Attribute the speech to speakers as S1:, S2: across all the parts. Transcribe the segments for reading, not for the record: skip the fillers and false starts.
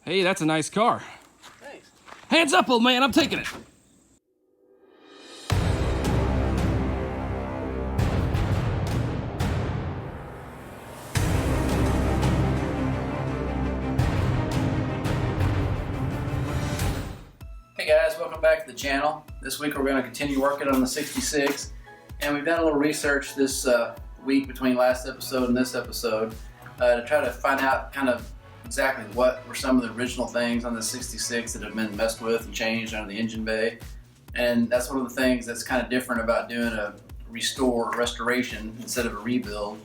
S1: Hey, that's a nice car.
S2: Thanks.
S1: Hands up, old man, I'm taking it.
S2: Hey guys, welcome back to the channel. This week we're going to continue working on the 66, and we've done a little research this week between last episode and this episode to try to find out kind of exactly what were some of the original things on the 66 that have been messed with and changed under the engine bay. And that's one of the things that's kind of different about doing a restoration instead of a rebuild,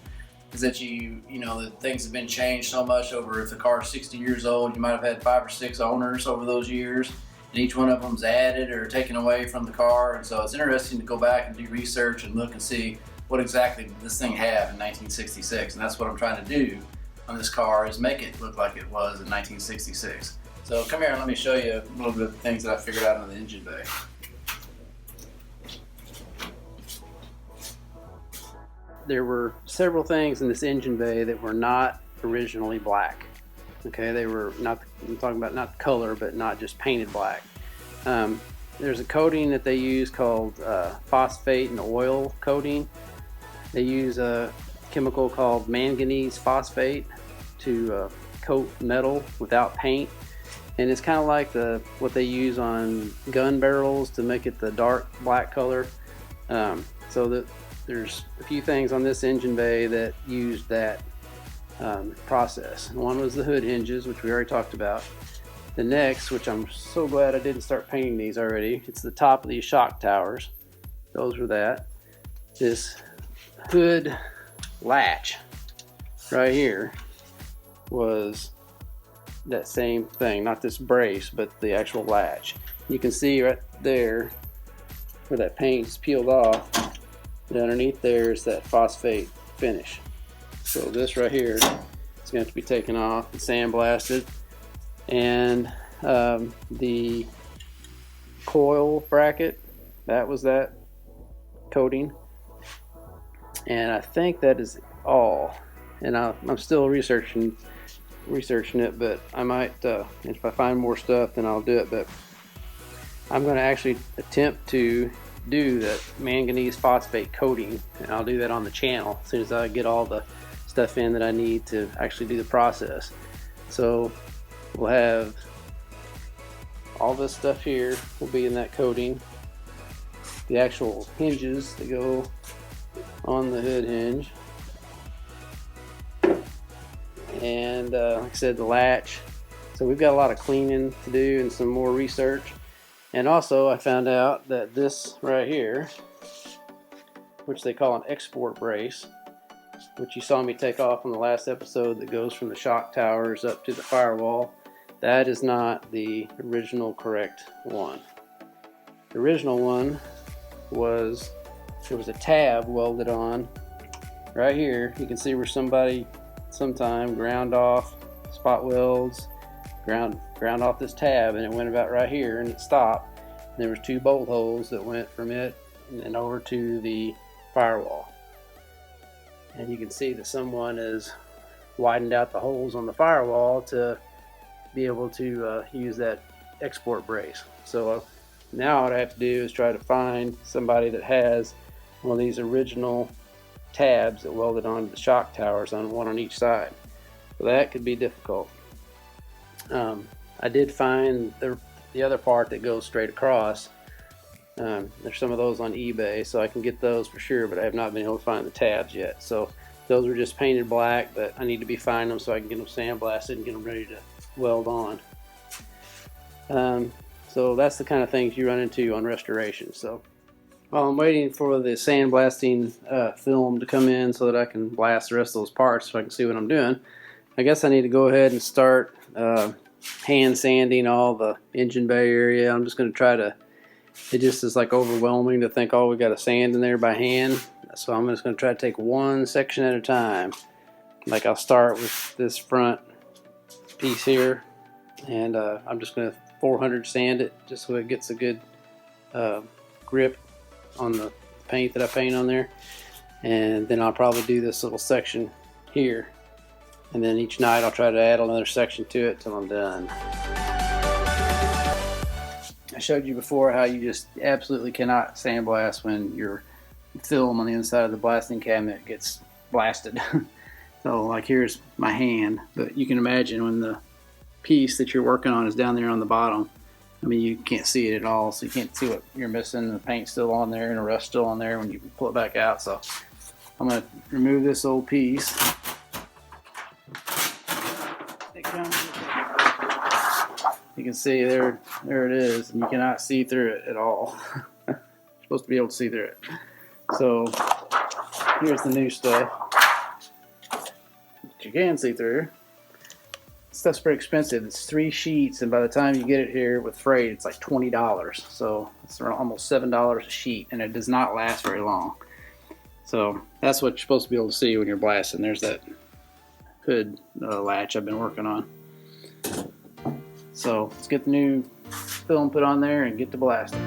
S2: is that you know the things have been changed so much over. If the car is 60 years old, you might have had 5 or 6 owners over those years, and each one of them's added or taken away from the car. And so it's interesting to go back and do research and look and see what exactly this thing had in 1966. And that's what I'm trying to do on this car, is make it look like it was in 1966. So come here and let me show you a little bit of the things that I figured out in the engine bay. There were several things in this engine bay that were not originally black. Okay, they were not, I'm talking about not color, but not just painted black. There's a coating that they use called phosphate and oil coating. They use a chemical called manganese phosphate to coat metal without paint, and it's kind of like what they use on gun barrels to make it the dark black color. There's a few things on this engine bay that used that process. One was the hood hinges, which we already talked about. The next, which I'm so glad I didn't start painting these already, it's the top of these shock towers. Those were that. This hood latch right here was that same thing, not this brace, but the actual latch. You can see right there where that paint's peeled off, and underneath there is that phosphate finish. So this right here is going to have to be taken off and sandblasted, and the coil bracket, that was that coating. And I think that is all. And I'm still researching it, but I might, if I find more stuff, then I'll do it. But I'm going to actually attempt to do that manganese phosphate coating, and I'll do that on the channel as soon as I get all the stuff in that I need to actually do the process. So we'll have all this stuff here will be in that coating. The actual hinges that go on the hood hinge, and like I said, the latch. So we've got a lot of cleaning to do and some more research. And also I found out that this right here, which they call an export brace, which you saw me take off on the last episode, that goes from the shock towers up to the firewall, that is not the original correct one. The original one was, there was a tab welded on right here. You can see where somebody sometime ground off spot welds, ground off this tab, and it went about right here and it stopped. And there was 2 bolt holes that went from it and over to the firewall. And you can see that someone has widened out the holes on the firewall to be able to use that export brace. So now what I have to do is try to find somebody that has one of these original tabs that welded onto the shock towers, on one on each side. So that could be difficult. I did find the other part that goes straight across. There's some of those on eBay, so I can get those for sure, but I have not been able to find the tabs yet. So those were just painted black, but I need to finding them so I can get them sandblasted and get them ready to weld on. So that's the kind of things you run into on restoration. So while I'm waiting for the sandblasting film to come in so that I can blast the rest of those parts so I can see what I'm doing, I guess I need to go ahead and start hand sanding all the engine bay area. I'm just going to try to, it just is like overwhelming to think, oh, we got to sand in there by hand. So I'm just going to try to take one section at a time. Like I'll start with this front piece here, and I'm just going to 400 sand it just so it gets a good grip on the paint that I paint on there. And then I'll probably do this little section here And then each night I'll try to add another section to it till I'm done. I showed you before how you just absolutely cannot sandblast when your film on the inside of the blasting cabinet gets blasted. So like here's my hand, but you can imagine when the piece that you're working on is down there on the bottom, I mean you can't see it at all, so you can't see what you're missing. The paint's still on there and the rust's still on there when you pull it back out. So I'm going to remove this old piece. You can see there it is, and you cannot see through it at all. You're supposed to be able to see through it. So here's the new stuff that you can see through. This stuff's pretty expensive. It's 3 sheets, and by the time you get it here with freight, it's like $20. So it's around almost $7 a sheet, and it does not last very long. So that's what you're supposed to be able to see when you're blasting. There's that hood latch I've been working on. So let's get the new film put on there and get to blasting.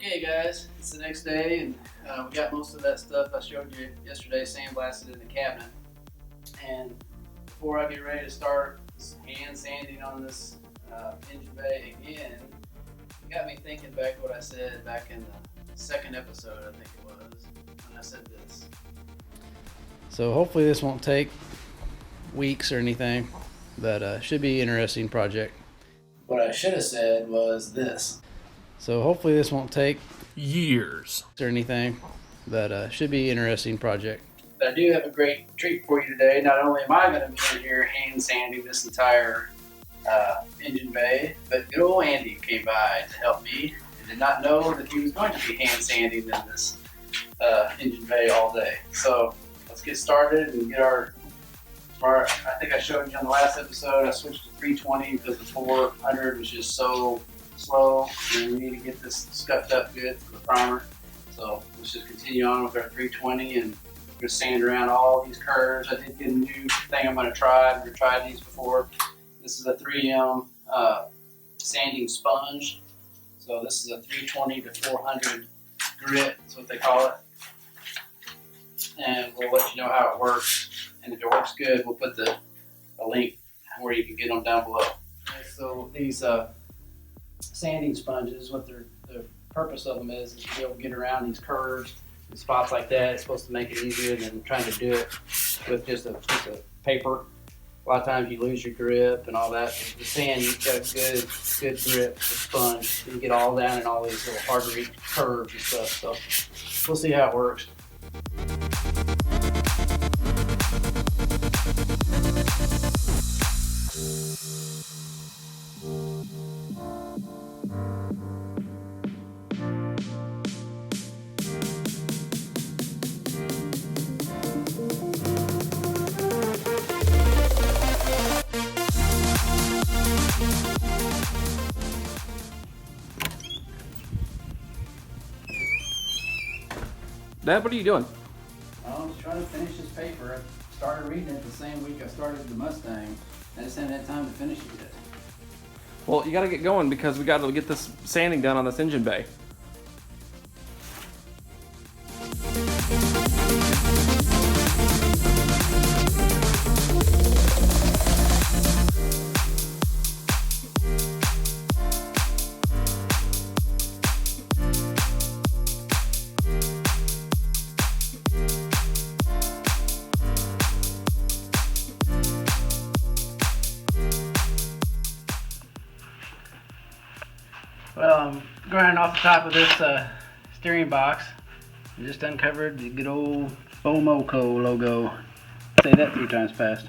S2: Okay guys, it's the next day, and we got most of that stuff I showed you yesterday sandblasted in the cabinet. And before I get ready to start hand sanding on this engine bay again, it got me thinking back what I said back in the second episode, I think it was, when I said this. So hopefully this won't take weeks or anything, but should be an interesting project. What I should have said was this. So hopefully this won't take
S1: years
S2: or anything, but should be an interesting project. But I do have a great treat for you today. Not only am I going to be in here hand sanding this entire engine bay, but good old Andy came by to help me. I did not know that he was going to be hand sanding in this engine bay all day. So let's get started and get our I think I showed you on the last episode, I switched to 320 because the 400 was just so slow, and we need to get this scuffed up good for the primer. So let's just continue on with our 320 and we're going to sand around all these curves. I did get a new thing I'm going to try. I've never tried these before. This is a 3M sanding sponge. So this is a 320 to 400 grit, that's what they call it. And we'll let you know how it works. And if it works good, we'll put a link where you can get them down below. Okay, so these sanding sponges, what the purpose of them is to be able to get around these curves and spots like that. It's supposed to make it easier than trying to do it with just a piece of paper. A lot of times you lose your grip and all that. The sand, you've got a good grip with sponge. You can get all down in all these little hard to reach curves and stuff. So we'll see how it works.
S1: Dad, what are you doing?
S2: I was trying to finish this paper. I started reading it the same week I started the Mustang. I just haven't had time to finish it yet.
S1: Well, you gotta get going because we gotta get this sanding done on this engine bay.
S2: Well, I'm grinding off the top of this steering box. I just uncovered the good old FOMOCO logo. Say that 3 times fast.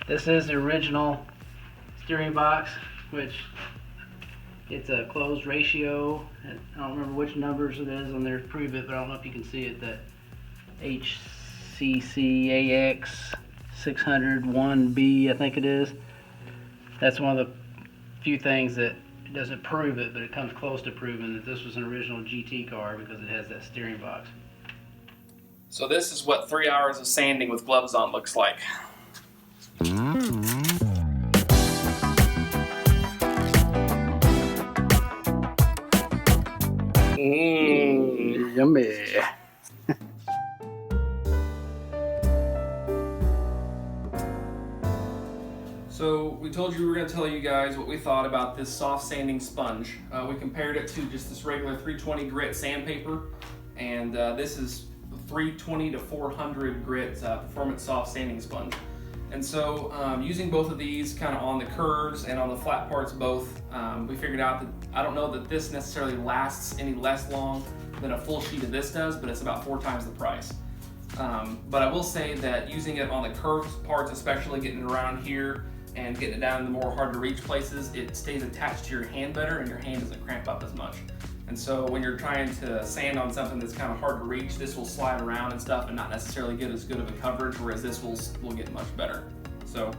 S2: This is the original steering box, which it's a closed ratio. I don't remember which numbers it is on there to prove it, but I don't know if you can see it. That HCCAX 601B, I think it is. That's one of the few things that doesn't prove it, but it comes close to proving that this was an original GT car because it has that steering box.
S1: So this is what 3 hours of sanding with gloves on looks like.
S2: Yummy.
S1: So we told you we were going to tell you guys what we thought about this soft sanding sponge. We compared it to just this regular 320 grit sandpaper, and this is 320 to 400 grit performance soft sanding sponge. And so using both of these kind of on the curves and on the flat parts both, we figured out that I don't know that this necessarily lasts any less long than a full sheet of this does, but it's about 4 times the price. But I will say that using it on the curved parts, especially getting it around here and getting it down in the more hard to reach places, it stays attached to your hand better and your hand doesn't cramp up as much. And so when you're trying to sand on something that's kind of hard to reach, this will slide around and stuff and not necessarily get as good of a coverage, whereas this will get much better. So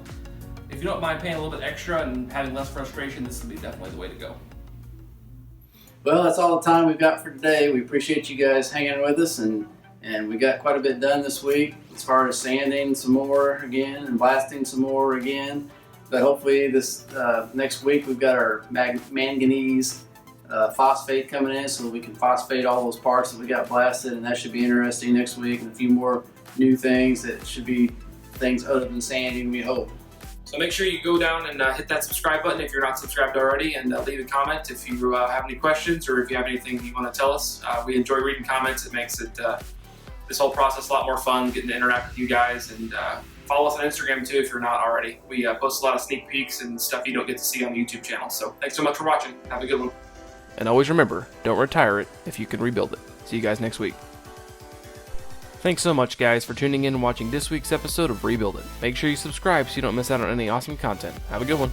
S1: if you don't mind paying a little bit extra and having less frustration, this will be definitely the way to go.
S2: Well, that's all the time we've got for today. We appreciate you guys hanging with us, and we got quite a bit done this week as far as sanding some more again and blasting some more again. But hopefully this next week we've got our manganese phosphate coming in, so that we can phosphate all those parts that we got blasted, and that should be interesting next week, and a few more new things that should be things other than sanding, we hope.
S1: So make sure you go down and hit that subscribe button if you're not subscribed already, and leave a comment if you have any questions or if you have anything you want to tell us. We enjoy reading comments. It makes it this whole process a lot more fun, getting to interact with you guys, and follow us on Instagram too if you're not already. We post a lot of sneak peeks and stuff you don't get to see on the YouTube channel. So thanks so much for watching. Have a good one. And always remember, don't retire it if you can rebuild it. See you guys next week. Thanks so much, guys, for tuning in and watching this week's episode of Rebuild It. Make sure you subscribe so you don't miss out on any awesome content. Have a good one.